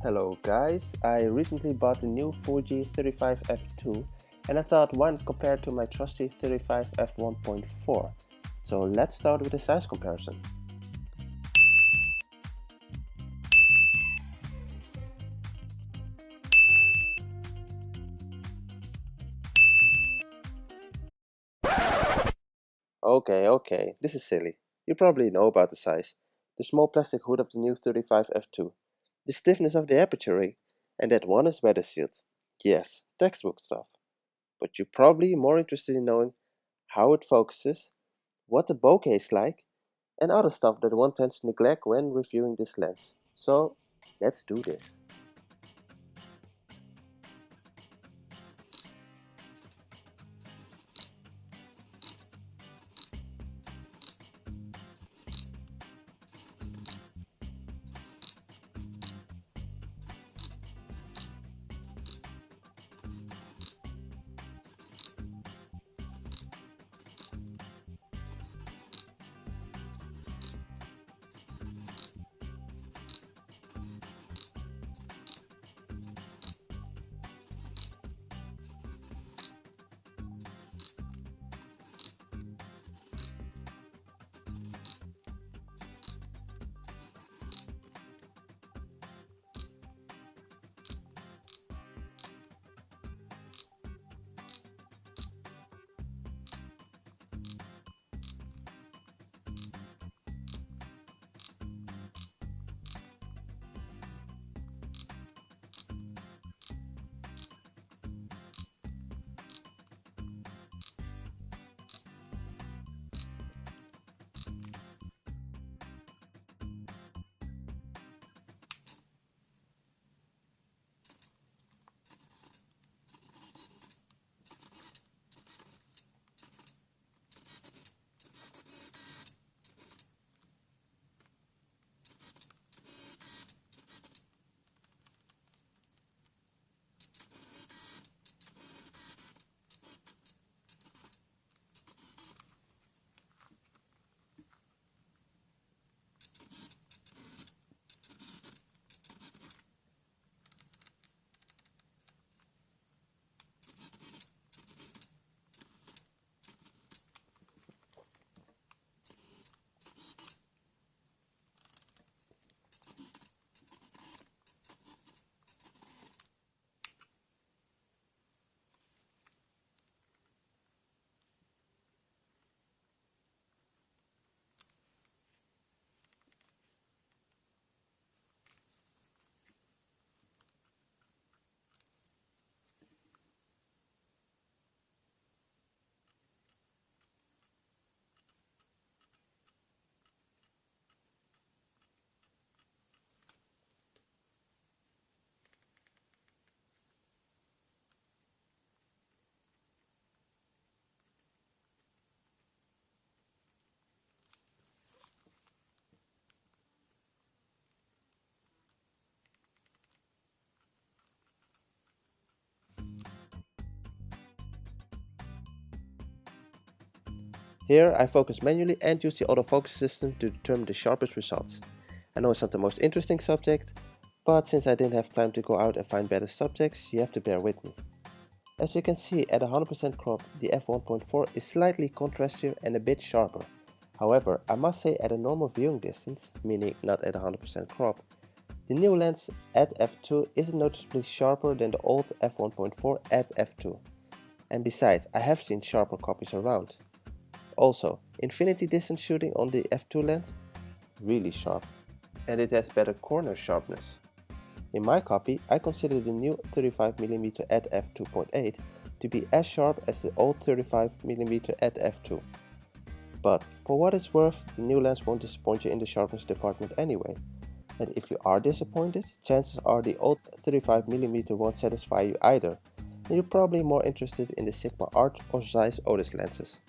Hello guys, I recently bought the new Fuji 35F2 and I thought why not compare it to my trusty 35 f1.4. So let's start with a size comparison. Okay, this is silly. You probably know about the size. The small plastic hood of the new 35F2, the stiffness of the aperture ring, and that one is weather sealed. Yes, textbook stuff. But you're probably more interested in knowing how it focuses, what the bokeh is like, and other stuff that one tends to neglect when reviewing this lens. So let's do this. Here I focus manually and use the autofocus system to determine the sharpest results. I know it's not the most interesting subject, but since I didn't have time to go out and find better subjects, you have to bear with me. As you can see, at 100% crop, the f1.4 is slightly contrastier and a bit sharper. However, I must say at a normal viewing distance, meaning not at 100% crop, the new lens at f2 is noticeably sharper than the old f1.4 at f2. And besides, I have seen sharper copies around. Also, infinity distance shooting on the f2 lens, really sharp. And it has better corner sharpness. In my copy, I consider the new 35mm at f2.8 to be as sharp as the old 35mm at f2. But for what it's worth, the new lens won't disappoint you in the sharpness department anyway. And if you are disappointed, chances are the old 35mm won't satisfy you either, and you're probably more interested in the Sigma Art or Zeiss Otus lenses.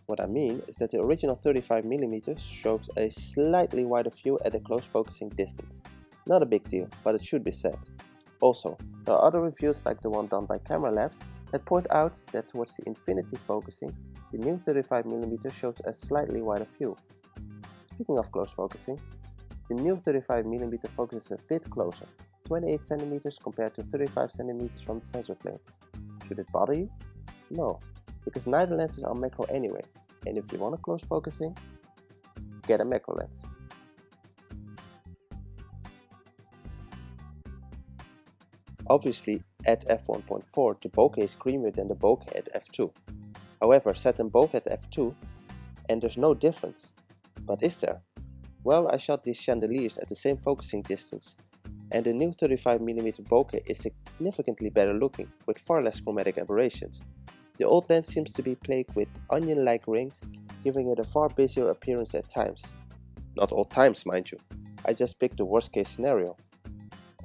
What I mean is that the original 35mm shows a slightly wider view at a close focusing distance. Not a big deal, but it should be said. Also, there are other reviews like the one done by Camera Labs that point out that towards the infinity focusing, the new 35mm shows a slightly wider view. Speaking of close focusing, the new 35mm focus is a bit closer, 28cm compared to 35cm from the sensor plane. Should it bother you? No, because neither lenses are macro anyway, and if you want a close focusing, get a macro lens. Obviously, at f1.4 the bokeh is creamier than the bokeh at f2. However, set them both at f2 and there's no difference. But is there? Well, I shot these chandeliers at the same focusing distance, and the new 35mm bokeh is significantly better looking, with far less chromatic aberrations. The old lens seems to be plagued with onion-like rings, giving it a far busier appearance at times. Not all times, mind you. I just picked the worst case scenario.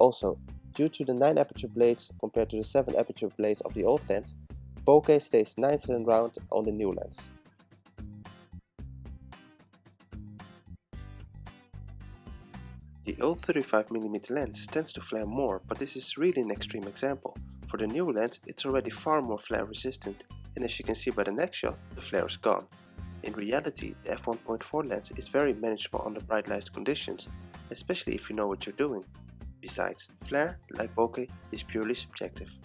Also, due to the 9 aperture blades compared to the 7 aperture blades of the old lens, bokeh stays nice and round on the new lens. The old 35mm lens tends to flare more, but this is really an extreme example. For the new lens, it's already far more flare resistant, and as you can see by the next shot, the flare is gone. In reality, the f1.4 lens is very manageable under bright light conditions, especially if you know what you're doing. Besides, flare, like bokeh, is purely subjective.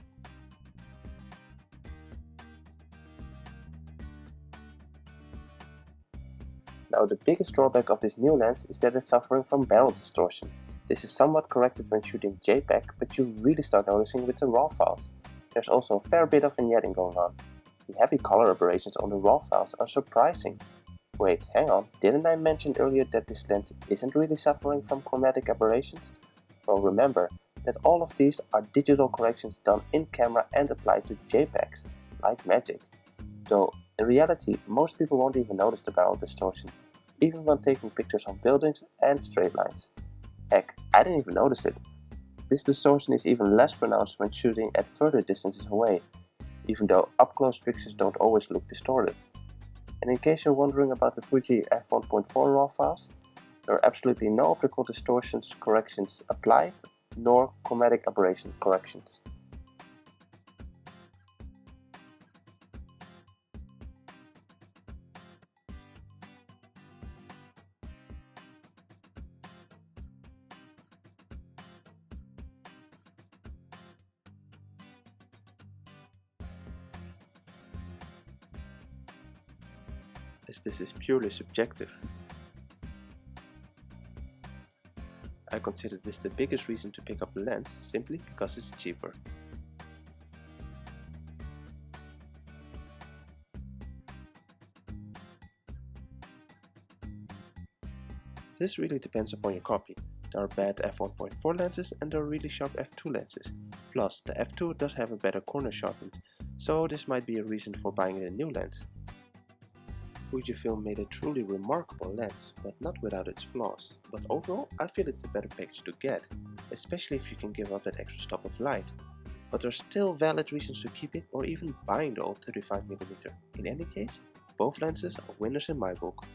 Now the biggest drawback of this new lens is that it's suffering from barrel distortion. This is somewhat corrected when shooting JPEG, but you really start noticing with the RAW files. There's also a fair bit of vignetting going on. The heavy color aberrations on the RAW files are surprising. Wait, hang on, didn't I mention earlier that this lens isn't really suffering from chromatic aberrations? Well, remember that all of these are digital corrections done in camera and applied to JPEGs, like magic. Though, in reality, most people won't even notice the barrel distortion, even when taking pictures of buildings and straight lines. Heck, I didn't even notice it. This distortion is even less pronounced when shooting at further distances away, even though up-close pictures don't always look distorted. And in case you're wondering about the Fuji f1.4 RAW files, there are absolutely no optical distortions corrections applied, nor chromatic aberration corrections. As this is purely subjective, I consider this the biggest reason to pick up the lens, simply because it's cheaper. This really depends upon your copy. There are bad f1.4 lenses and there are really sharp f2 lenses. Plus, the f2 does have a better corner sharpened, so this might be a reason for buying a new lens. Fujifilm made a truly remarkable lens, but not without its flaws. But overall, I feel it's the better package to get, especially if you can give up that extra stop of light. But there are still valid reasons to keep it or even buying the old 35mm. In any case, both lenses are winners in my book.